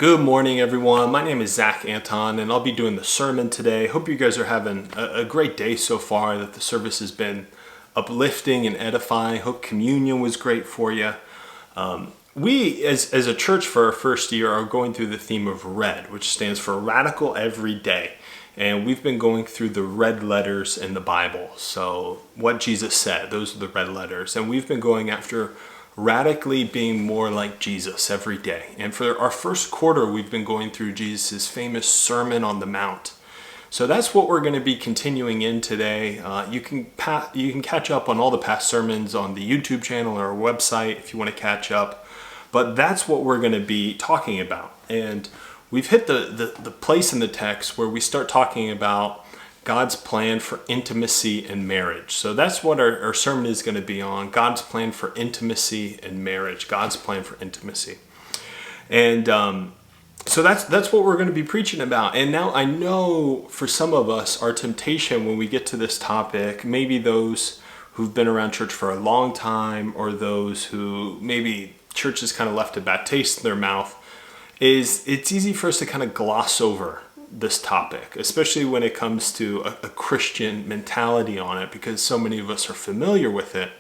Good morning, everyone. My name is Zach Anton, and I'll be doing the sermon today. Hope you guys are having a great day so far, that the service has been uplifting and edifying. Hope communion was great for you. We, as a church for our first year, are going through the theme of RED, which stands for Radical Every Day. And we've been going through the red letters in the Bible. So what Jesus said, those are the red letters. And we've been going after radically being more like Jesus every day. And for our first quarter, we've been going through Jesus' famous Sermon on the Mount. So that's what we're going to be continuing in today. You can catch up on all the past sermons on the YouTube channel or our website if you want to catch up. But that's what we're going to be talking about. And we've hit the place in the text where we start talking about God's plan for intimacy and marriage. So that's what our sermon is going to be on. God's plan for intimacy and marriage. God's plan for intimacy. And so that's what we're going to be preaching about. And now I know for some of us, our temptation when we get to this topic, maybe those who've been around church for a long time, or those who maybe church has kind of left a bad taste in their mouth, is it's easy for us to kind of gloss over this topic, especially when it comes to a Christian mentality on it, because so many of us are familiar with it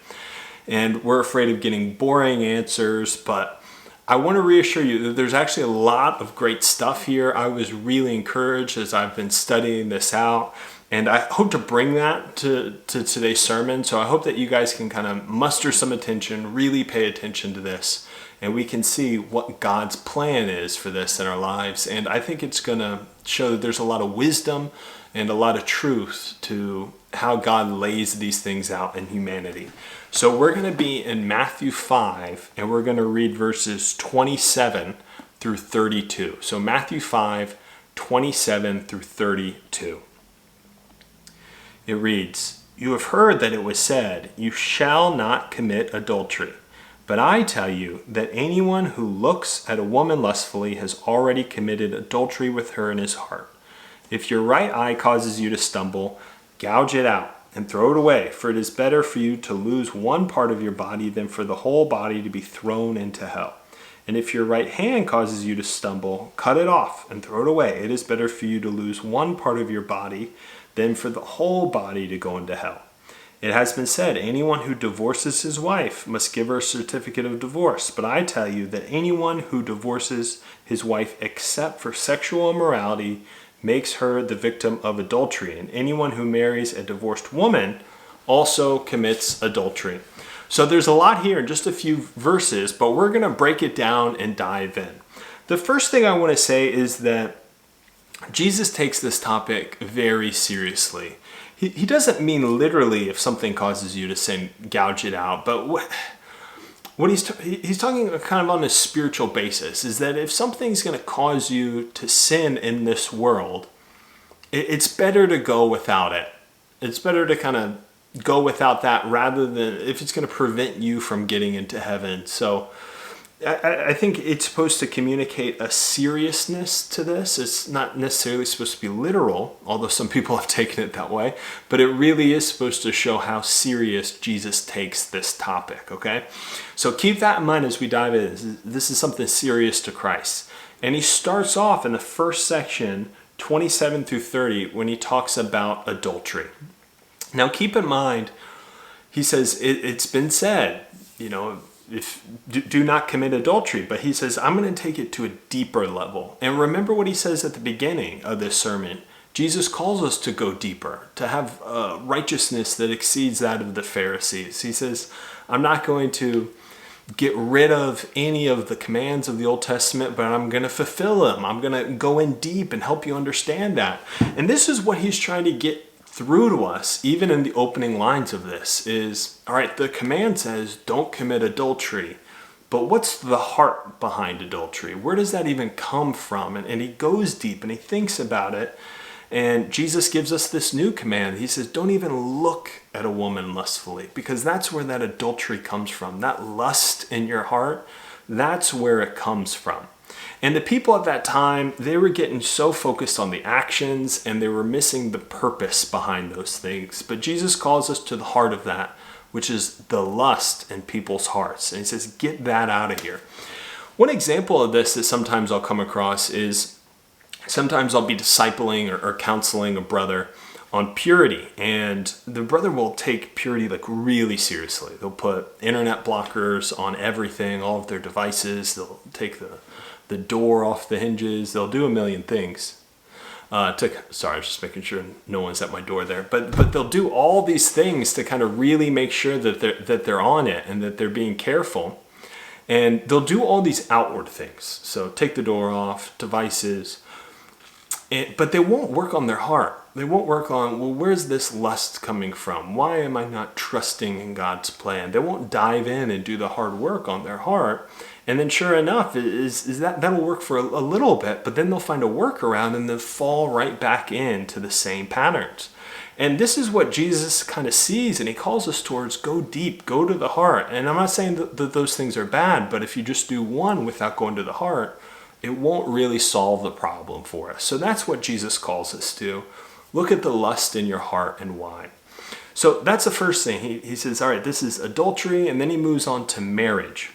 and we're afraid of getting boring answers. But I want to reassure you that there's actually a lot of great stuff here. I was really encouraged as I've been studying this out, and I hope to bring that to today's sermon. So I hope that you guys can kind of muster some attention, really pay attention to this, and we can see what God's plan is for this in our lives. And I think it's going to show that there's a lot of wisdom and a lot of truth to how God lays these things out in humanity. So we're going to be in Matthew 5, and we're going to read verses 27 through 32. So Matthew 5, 27 through 32. It reads, "You have heard that it was said, 'You shall not commit adultery.' But I tell you that anyone who looks at a woman lustfully has already committed adultery with her in his heart. If your right eye causes you to stumble, gouge it out and throw it away, for it is better for you to lose one part of your body than for the whole body to be thrown into hell. And if your right hand causes you to stumble, cut it off and throw it away. It is better for you to lose one part of your body than for the whole body to go into hell. It has been said, anyone who divorces his wife must give her a certificate of divorce. But I tell you that anyone who divorces his wife except for sexual immorality makes her the victim of adultery. And anyone who marries a divorced woman also commits adultery." So there's a lot here in just a few verses, but we're going to break it down and dive in. The first thing I want to say is that Jesus takes this topic very seriously. He doesn't mean literally if something causes you to sin, gouge it out. But what he's talking kind of on a spiritual basis is that if something's going to cause you to sin in this world, it's better to go without it. It's better to kind of go without that rather than if it's going to prevent you from getting into heaven. So I think it's supposed to communicate a seriousness to this. It's not necessarily supposed to be literal, although some people have taken it that way, but it really is supposed to show how serious Jesus takes this topic, okay? So keep that in mind as we dive in. This is something serious to Christ. And he starts off in the first section, 27 through 30, when he talks about adultery. Now keep in mind, he says, it's been said, do not commit adultery. But he says, I'm going to take it to a deeper level. And remember what he says at the beginning of this sermon. Jesus calls us to go deeper, to have righteousness that exceeds that of the Pharisees. He says, I'm not going to get rid of any of the commands of the Old Testament, but I'm going to fulfill them. I'm going to go in deep and help you understand that. And this is what he's trying to get through to us, even in the opening lines of this, is, all right, the command says don't commit adultery, but what's the heart behind adultery? Where does that even come from? And he goes deep and he thinks about it, and Jesus gives us this new command. He says, don't even look at a woman lustfully, because that's where that adultery comes from. That lust in your heart, that's where it comes from. And the people at that time, they were getting so focused on the actions and they were missing the purpose behind those things. But Jesus calls us to the heart of that, which is the lust in people's hearts. And he says, get that out of here. One example of this that sometimes I'll come across is sometimes I'll be discipling or counseling a brother on purity, and the brother will take purity like really seriously. They'll put internet blockers on everything, all of their devices. They'll take the door off the hinges. They'll do a million things. Sorry, I was just making sure no one's at my door there. But they'll do all these things to kind of really make sure that they're on it and that they're being careful. And they'll do all these outward things. So take the door off, devices. But they won't work on their heart. They won't work on, well, where's this lust coming from? Why am I not trusting in God's plan? They won't dive in and do the hard work on their heart. And then sure enough, that'll work for a little bit, but then they'll find a workaround and they'll fall right back into the same patterns. And this is what Jesus kind of sees, and he calls us towards go deep, go to the heart. And I'm not saying that those things are bad, but if you just do one without going to the heart, it won't really solve the problem for us. So that's what Jesus calls us to. Look at the lust in your heart and why. So that's the first thing. He says, all right, this is adultery, and then he moves on to marriage,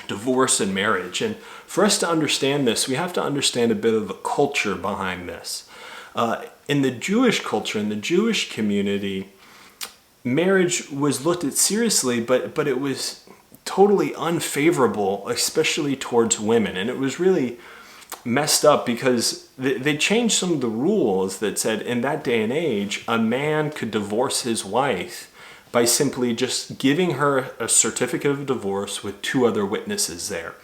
divorce and marriage. And for us to understand this, we have to understand a bit of the culture behind this. In the Jewish culture, in the Jewish community, marriage was looked at seriously, but it was totally unfavorable, especially towards women. And it was really messed up because they changed some of the rules that said in that day and age, a man could divorce his wife by simply just giving her a certificate of divorce with two other witnesses there.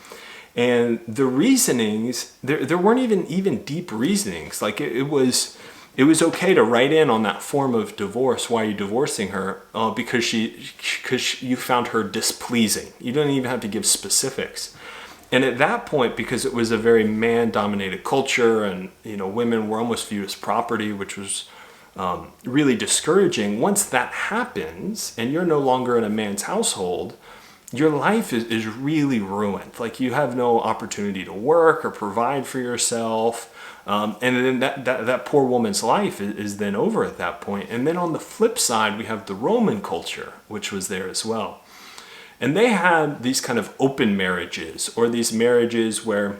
And the reasonings, there weren't even deep reasonings. Like it was okay to write in on that form of divorce why you're divorcing her because you found her displeasing. You don't even have to give specifics. And at that point, because it was a very man-dominated culture, and women were almost viewed as property, which was really discouraging. Once that happens, and you're no longer in a man's household, your life is really ruined. Like you have no opportunity to work or provide for yourself. And then that poor woman's life is then over at that point. And then on the flip side, we have the Roman culture, which was there as well. And they had these kind of open marriages, or these marriages where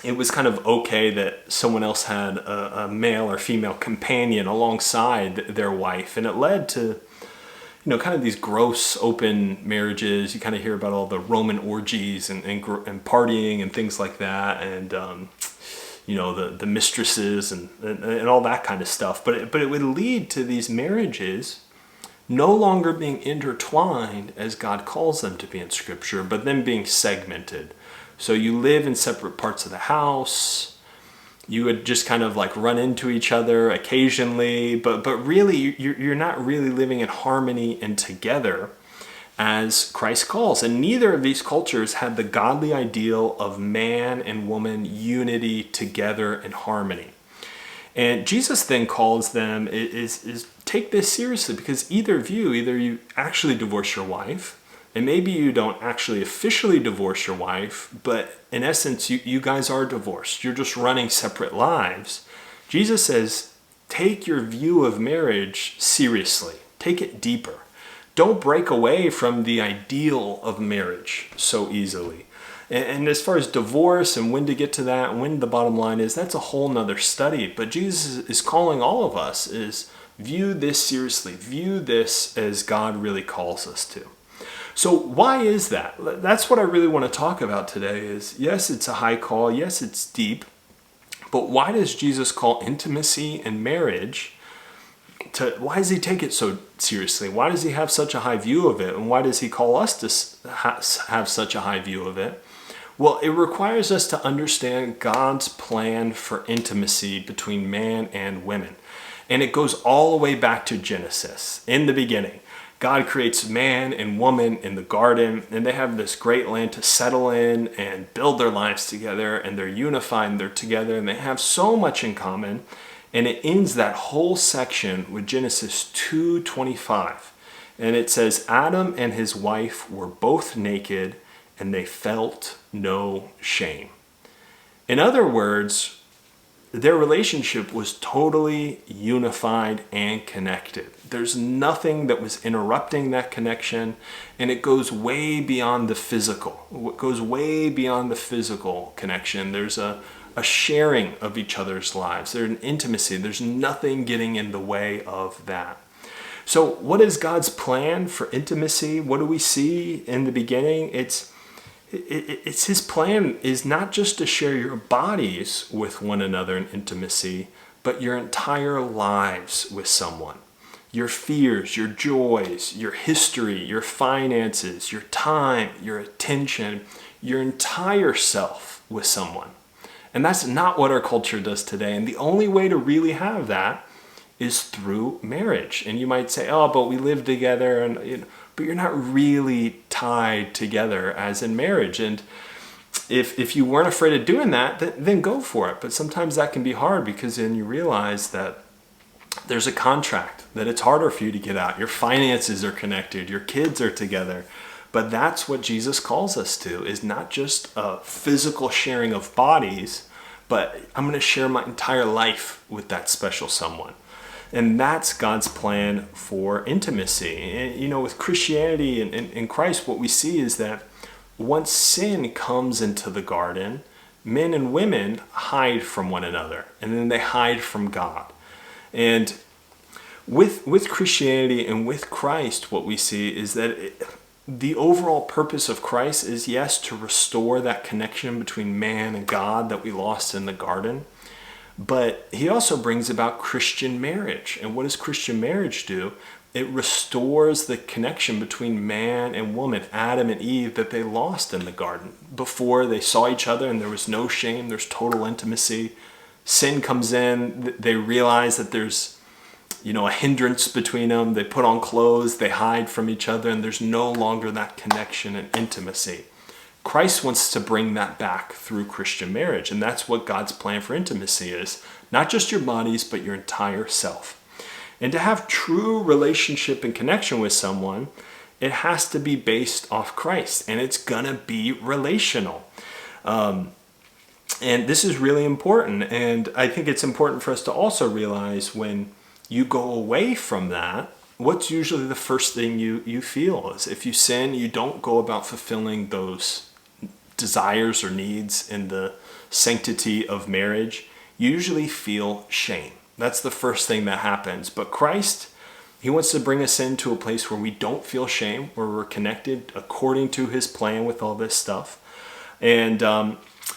it was kind of okay that someone else had a male or female companion alongside their wife. And it led to, kind of these gross open marriages. You kind of hear about all the Roman orgies and partying and things like that. And, the mistresses and all that kind of stuff. But it would lead to these marriages no longer being intertwined as God calls them to be in Scripture, but then being segmented. So you live in separate parts of the house. You would just kind of like run into each other occasionally, but really you're not really living in harmony and together as Christ calls. And neither of these cultures had the godly ideal of man and woman unity together in harmony. And Jesus then calls them is take this seriously, because either you actually divorce your wife, and maybe you don't actually officially divorce your wife, but in essence, you guys are divorced. You're just running separate lives. Jesus says, take your view of marriage seriously. Take it deeper. Don't break away from the ideal of marriage so easily. And as far as divorce and when to get to that, and when the bottom line is, that's a whole nother study. But Jesus is calling all of us is view this seriously. View this as God really calls us to. So why is that? That's what I really want to talk about today is, yes, it's a high call. Yes, it's deep. But why does Jesus call intimacy and marriage why does he take it so seriously? Why does he have such a high view of it? And why does he call us to have such a high view of it? Well, it requires us to understand God's plan for intimacy between man and women. And it goes all the way back to Genesis. In the beginning, God creates man and woman in the garden, and they have this great land to settle in and build their lives together, and they're unified and they're together, and they have so much in common. And it ends that whole section with Genesis 2:25. And it says, Adam and his wife were both naked, and they felt no shame. In other words, their relationship was totally unified and connected. There's nothing that was interrupting that connection, and it goes way beyond the physical. It goes way beyond the physical connection. There's a sharing of each other's lives. There's an intimacy. There's nothing getting in the way of that. So what is God's plan for intimacy? What do we see in the beginning? It's his plan is not just to share your bodies with one another in intimacy, but your entire lives with someone. Your fears, your joys, your history, your finances, your time, your attention, your entire self with someone. And that's not what our culture does today. And the only way to really have that is through marriage. And you might say, oh, but we live together, and but you're not really tied together as in marriage. And if you weren't afraid of doing that, then go for it. But sometimes that can be hard, because then you realize that there's a contract, that it's harder for you to get out. Your finances are connected, your kids are together. But that's what Jesus calls us to, is not just a physical sharing of bodies, but I'm going to share my entire life with that special someone. And that's God's plan for intimacy. And, with Christianity and in Christ, what we see is that once sin comes into the garden, men and women hide from one another, and then they hide from God. And with Christianity and with Christ, what we see is that the overall purpose of Christ is, yes, to restore that connection between man and God that we lost in the garden. But he also brings about Christian marriage. And what does Christian marriage do? It restores the connection between man and woman, Adam and Eve, that they lost in the garden. Before, they saw each other and there was no shame, there's total intimacy. Sin comes in, they realize that there's a hindrance between them. They put on clothes, they hide from each other, and there's no longer that connection and intimacy. Christ wants to bring that back through Christian marriage, and that's what God's plan for intimacy is. Not just your bodies, but your entire self. And to have true relationship and connection with someone, it has to be based off Christ, and it's gonna be relational. And this is really important, and I think it's important for us to also realize when you go away from that, what's usually the first thing you feel is, if you sin, you don't go about fulfilling those desires or needs in the sanctity of marriage. You usually feel shame. That's the first thing that happens. But Christ, he wants to bring us into a place where we don't feel shame, where we're connected according to his plan with all this stuff. And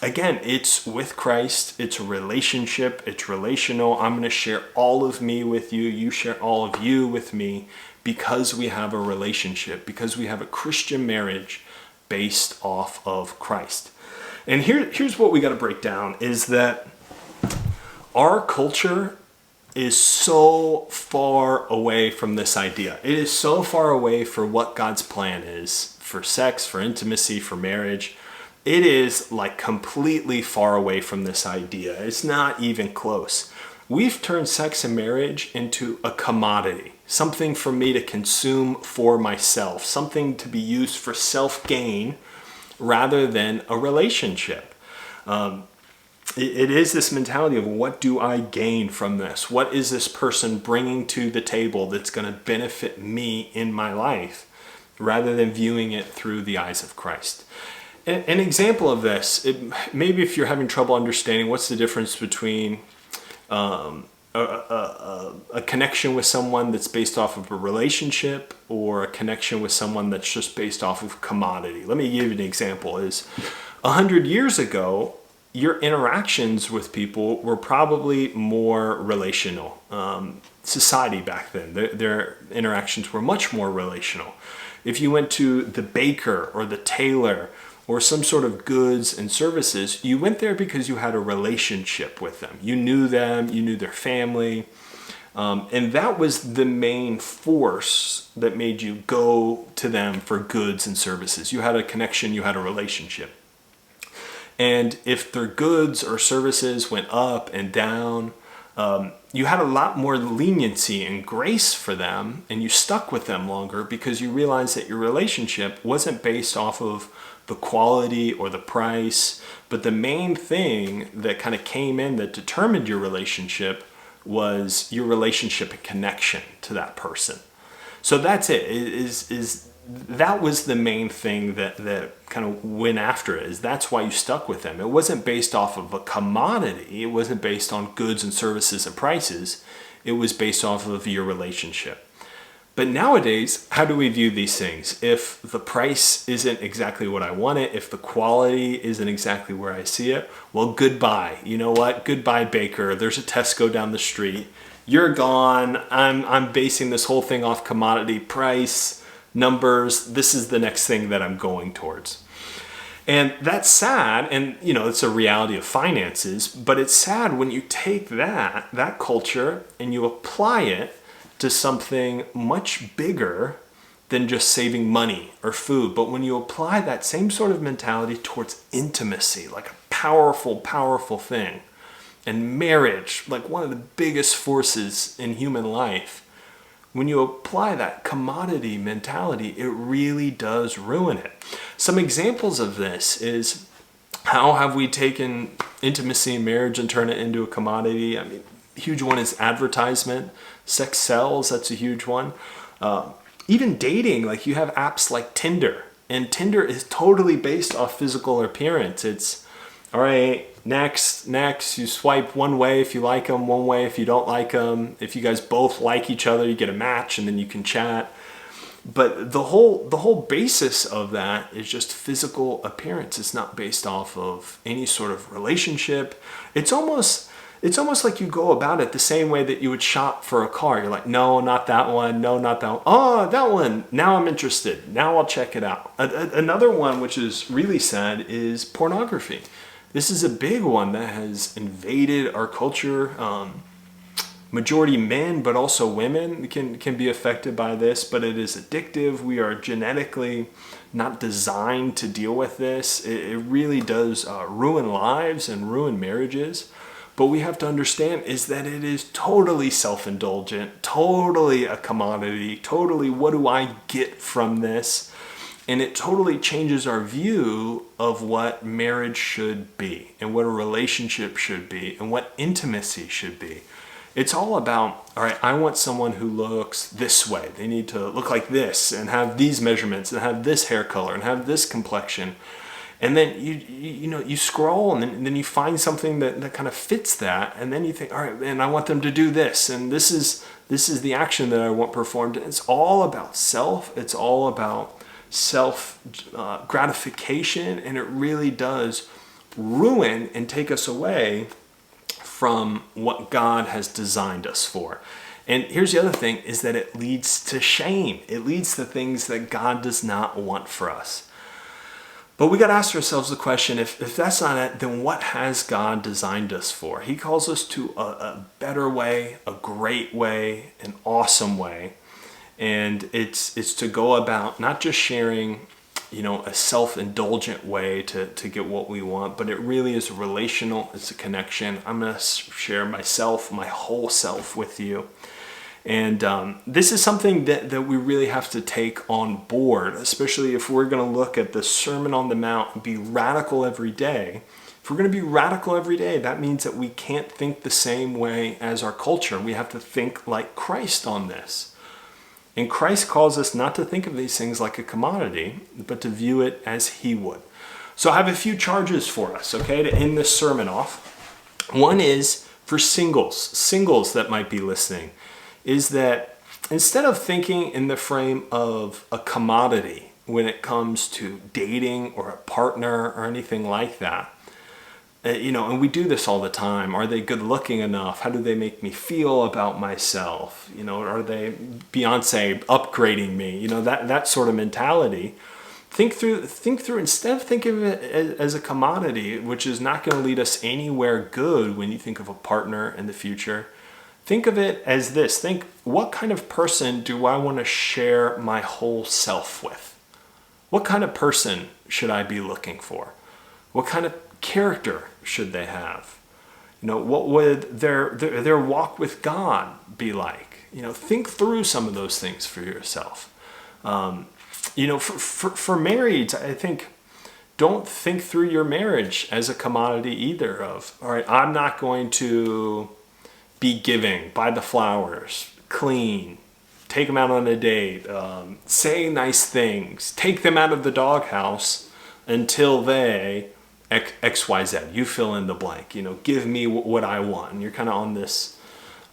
again, it's with Christ, it's a relationship, it's relational. I'm going to share all of me with you, you share all of you with me, because we have a relationship, because we have a Christian marriage based off of Christ. And here's what we got to break down, is that our culture is so far away from this idea. It is so far away for what God's plan is for sex, for intimacy, for marriage. It is like completely far away from this idea. It's not even close. We've turned sex and marriage into a commodity, something for me to consume for myself, something to be used for self-gain rather than a relationship. It is this mentality of, what do I gain from this? What is this person bringing to the table that's going to benefit me in my life, rather than viewing it through the eyes of Christ. An example of this, maybe if you're having trouble understanding what's the difference between a connection with someone that's based off of a relationship or a connection with someone that's just based off of commodity. Let me give you an example. 100 years ago, your interactions with people were probably more relational. Society back then, their interactions were much more relational. If you went to the baker or the tailor or some sort of goods and services, you went there because you had a relationship with them. You knew them, you knew their family, and that was the main force that made you go to them for goods and services. You had a connection, you had a relationship. And if their goods or services went up and down, you had a lot more leniency and grace for them, and you stuck with them longer because you realized that your relationship wasn't based off of the quality or the price, but the main thing that kind of came in that determined your relationship was your relationship and connection to that person. So that's it. That was the main thing that kind of went after it. Is that's why you stuck with them. It wasn't based off of a commodity. It wasn't based on goods and services and prices. It was based off of your relationship. But nowadays, how do we view these things? If the price isn't exactly what I want it, if the quality isn't exactly where I see it, well, goodbye. You know what? Goodbye, baker. There's a Tesco down the street. You're gone. I'm basing this whole thing off commodity, price, numbers. This is the next thing that I'm going towards. And that's sad, and it's a reality of finances, but it's sad when you take that culture and you apply it to something much bigger than just saving money or food. But when you apply that same sort of mentality towards intimacy, like a powerful, powerful thing, and marriage, like one of the biggest forces in human life, when you apply that commodity mentality, it really does ruin it. Some examples of this is, how have we taken intimacy and marriage and turned it into a commodity? I mean, huge one is advertisement. Sex sells, that's a huge one. Even dating, like you have apps like Tinder, and Tinder is totally based off physical appearance. It's, all right, next, you swipe one way if you like them, one way if you don't like them. If you guys both like each other, you get a match and then you can chat. But the whole basis of that is just physical appearance. It's not based off of any sort of relationship. It's almost like you go about it the same way that you would shop for a car. You're like, no, not that one. No, not that one. Oh, that one. Now I'm interested. Now I'll check it out. Another one, which is really sad, is pornography. This is a big one that has invaded our culture. Majority men, but also women can be affected by this, but it is addictive. We are genetically not designed to deal with this. It really does ruin lives and ruin marriages. But we have to understand is that it is totally self-indulgent, totally a commodity, totally what do I get from this? And it totally changes our view of what marriage should be and what a relationship should be and what intimacy should be. It's all about, all right, I want someone who looks this way. They need to look like this and have these measurements and have this hair color and have this complexion. And then you scroll and then you find something that kind of fits that, and then you think, all right, and I want them to do this, and this is the action that I want performed. It's all about self. It's all about self gratification, and it really does ruin and take us away from what God has designed us for. And here's the other thing, is that it leads to shame. It leads to things that God does not want for us. But we got to ask ourselves the question, if that's not it, then what has God designed us for? He calls us to a better way, a great way, an awesome way. And it's to go about not just sharing, a self-indulgent way to get what we want, but it really is relational. It's a connection. I'm going to share myself, my whole self with you. And this is something that we really have to take on board, especially if we're going to look at the Sermon on the Mount and be radical every day. If we're going to be radical every day, that means that we can't think the same way as our culture. We have to think like Christ on this. And Christ calls us not to think of these things like a commodity, but to view it as he would. So I have a few charges for us, okay, to end this sermon off. One is for singles that might be listening, is that instead of thinking in the frame of a commodity when it comes to dating or a partner or anything like that, and we do this all the time. Are they good looking enough? How do they make me feel about myself? Are they Beyonce upgrading me? That sort of mentality. Think through, instead of thinking of it as a commodity, which is not going to lead us anywhere good when you think of a partner in the future. Think of it as this. Think, what kind of person do I want to share my whole self with? What kind of person should I be looking for? What kind of character should they have? What would their walk with God be like? Think through some of those things for yourself. For marrieds, I think don't think through your marriage as a commodity either of, all right, I'm not going to be giving, buy the flowers, clean, take them out on a date, say nice things, take them out of the doghouse until they XYZ. You fill in the blank. Give me what I want. And you're kind of on this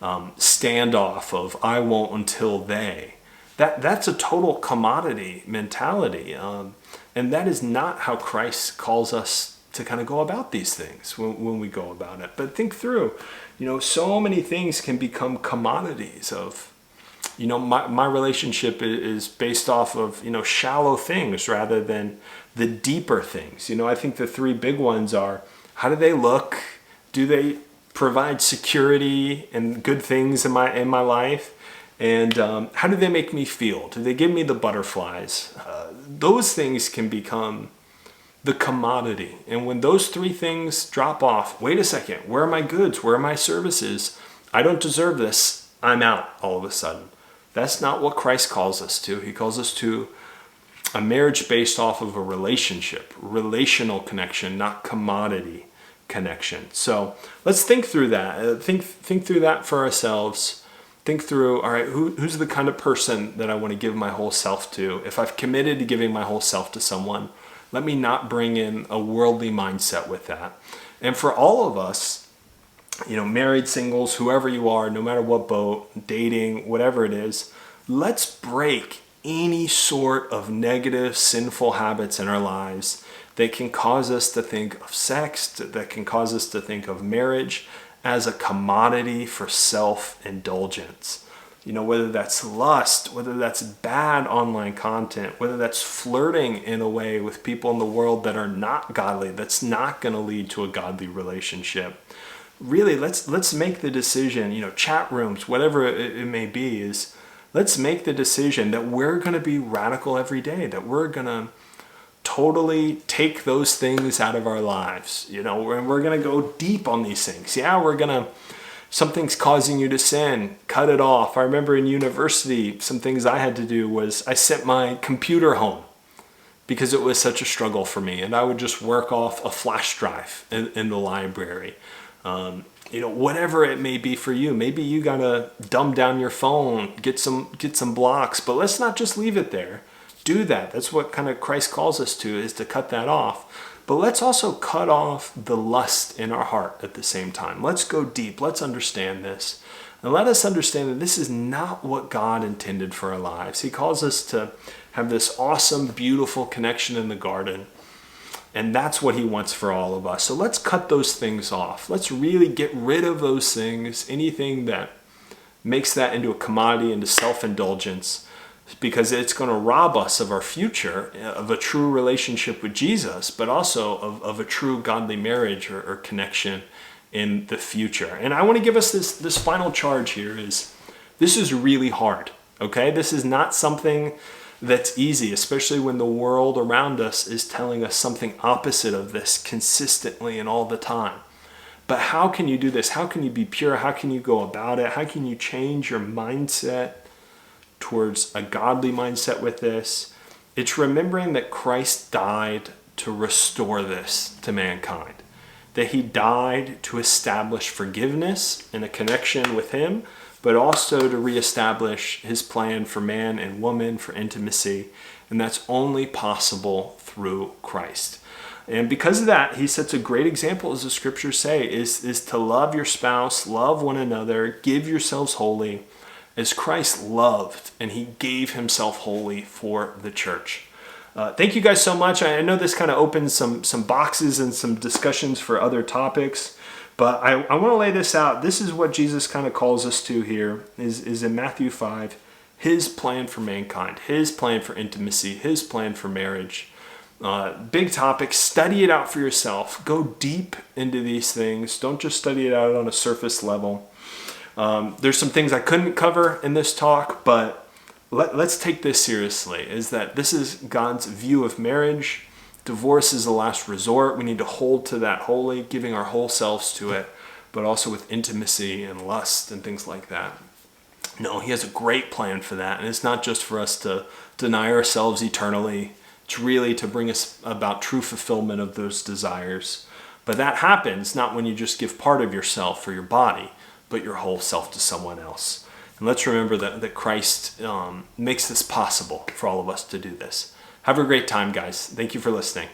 standoff of I won't until they. That's a total commodity mentality. And that is not how Christ calls us to kind of go about these things when we go about it. But think through, so many things can become commodities of, my relationship is based off of, shallow things rather than the deeper things. I think the three big ones are, how do they look? Do they provide security and good things in my life? And how do they make me feel? Do they give me the butterflies? Those things can become the commodity. And when those three things drop off, wait a second, where are my goods? Where are my services? I don't deserve this. I'm out all of a sudden. That's not what Christ calls us to. He calls us to a marriage based off of a relationship, relational connection, not commodity connection. So let's think through that. Think through that for ourselves. Think through, all right, who's the kind of person that I want to give my whole self to? If I've committed to giving my whole self to someone, let me not bring in a worldly mindset with that. And for all of us, married, singles, whoever you are, no matter what boat, dating, whatever it is, let's break any sort of negative, sinful habits in our lives that can cause us to think of sex, that can cause us to think of marriage as a commodity for self-indulgence. Whether that's lust, whether that's bad online content, whether that's flirting in a way with people in the world that are not godly, that's not going to lead to a godly relationship. Really, let's make the decision, chat rooms, whatever it may be, is let's make the decision that we're going to be radical every day, that we're going to totally take those things out of our lives, and we're going to go deep on these things. Yeah, something's causing you to sin, cut it off. I remember in university, some things I had to do was I sent my computer home because it was such a struggle for me. And I would just work off a flash drive in the library. Whatever it may be for you. Maybe you got to dumb down your phone, get some blocks, but let's not just leave it there. Do that. That's what kind of Christ calls us to, is to cut that off. But let's also cut off the lust in our heart at the same time. Let's go deep. Let's understand this. And let us understand that this is not what God intended for our lives. He calls us to have this awesome, beautiful connection in the garden. And that's what he wants for all of us. So let's cut those things off. Let's really get rid of those things, anything that makes that into a commodity, into self-indulgence, because it's going to rob us of our future, of a true relationship with Jesus, but also of a true godly marriage or connection in the future. And I want to give us this final charge here is, this is really hard, okay? This is not something that's easy, especially when the world around us is telling us something opposite of this consistently and all the time. But how can you do this? How can you be pure? How can you go about it? How can you change your mindset towards a godly mindset with this? It's remembering that Christ died to restore this to mankind. That he died to establish forgiveness and a connection with him, but also to reestablish his plan for man and woman, for intimacy. And that's only possible through Christ. And because of that, he sets a great example, as the scriptures say, is to love your spouse, love one another, give yourselves wholly, as Christ loved and he gave himself wholly for the church. Thank you guys so much. I know this kind of opens some boxes and some discussions for other topics, but I want to lay this out. This is what Jesus kind of calls us to here, is in Matthew 5, his plan for mankind, his plan for intimacy, his plan for marriage. Big topic. Study it out for yourself. Go deep into these things. Don't just study it out on a surface level. There's some things I couldn't cover in this talk, but let's take this seriously, is that this is God's view of marriage. Divorce is the last resort. We need to hold to that wholly, giving our whole selves to it, but also with intimacy and lust and things like that. No, he has a great plan for that. And it's not just for us to deny ourselves eternally It's really to bring us about true fulfillment of those desires. But that happens not when you just give part of yourself or your body, but your whole self to someone else. And let's remember that Christ makes this possible for all of us to do this. Have a great time, guys. Thank you for listening.